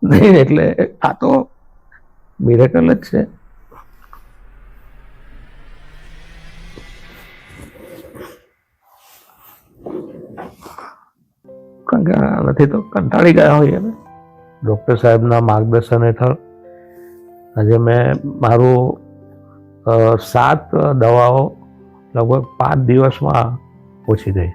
નહીં, એટલે આ તો મિરેકલ જ છે. કારણ કે નથી તો કંટાળી ગયા હોઈએ ને. ડૉક્ટર સાહેબના માર્ગદર્શન હેઠળ આજે મેં મારું 7 દવાઓ લગભગ 5 દિવસમાં ઓછી ગઈ.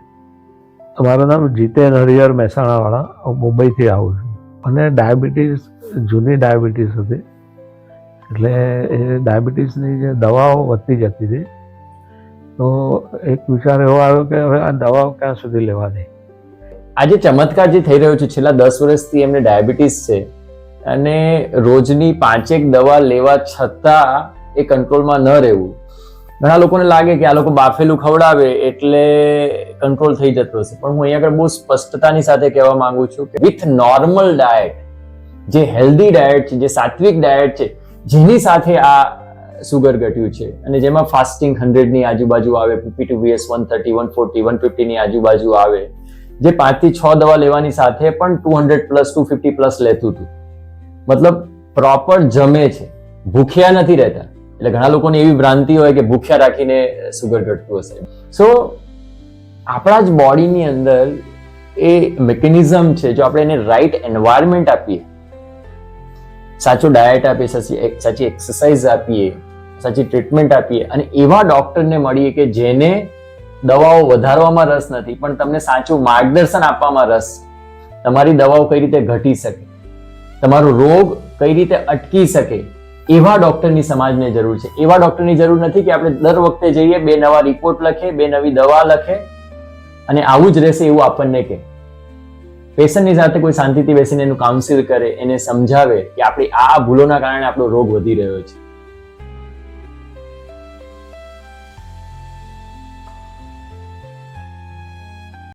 મારું નામ જીતેન હરિહર મહેસાણાવાળા, હું મુંબઈથી આવું છું. અને ડાયાબિટીસ, જૂની ડાયાબિટીસ હતી, એટલે એ ડાયાબિટીસની જે દવાઓ વધતી જતી હતી, તો એક વિચાર એવો આવ્યો કે હવે આ દવાઓ ક્યાં સુધી લેવાની. આજે ચમત્કાર જે થઈ રહ્યો છે, છેલ્લા 10 વર્ષથી એમને ડાયાબિટીસ છે અને રોજની 5 દવા લેવા છતાં એ કંટ્રોલમાં ન રહેવું. ઘણા લોકોને લાગે કે આ લોકો બાફેલું ખવડાવે એટલે કંટ્રોલ થઈ જતો હશે, પણ હું અહીંયા આગળ બહુ સ્પષ્ટતાની સાથે કહેવા માંગુ છું કે વિથ નોર્મલ ડાયટ, જે હેલ્ધી ડાયટ છે, જે સાત્વિક ડાયટ છે, જેની સાથે આ સુગર ઘટ્યું છે અને જેમાં ફાસ્ટિંગ 100 ની આજુબાજુ આવે, PP2VS 130, 140, 150 ની આજુબાજુ આવે, જે 5 થી 6 દવા લેવાની સાથે પણ 200 પ્લસ 250 પ્લસ લેતું હતું. મતલબ પ્રોપર જમે છે, ભૂખ્યા નથી રહેતા. એટલે ઘણા લોકોની એવી ભ્રાંતિ હોય કે ભૂખ્યા રાખીને સુગર ઘટતું હશે. સો આપણા જ બોડીની અંદર એ મિકેનિઝમ છે, જો આપણે એને રાઈટ એન્વાયરમેન્ટ આપીએ, સાચું ડાયટ આપીએ, સાચી એક્સરસાઇઝ આપીએ, સાચી ટ્રીટમેન્ટ આપીએ અને એવા ડોક્ટરને મળીએ કે જેને દવાઓ વધારવામાં રસ નથી પણ તમને સાચું માર્ગદર્શન આપવામાં રસ, તમારી દવાઓ કઈ રીતે ઘટી શકે, તમારો રોગ કઈ રીતે અટકી શકે, એવા ડોક્ટરની સમાજને જરૂર છે. એવા ડોક્ટરની જરૂર નથી કે આપણે દર વખતે જઈએ, 2 નવા રિપોર્ટ લખે, 2 નવી દવા લખે અને આવું જ રહેશે એવું આપણને કહે. પેશન્ટની સાથે કોઈ શાંતિથી બેસીને એનું કાઉન્સિલ કરે, એને સમજાવે કે આપણી આ ભૂલોના કારણે આપણો રોગ વધી રહ્યો છે.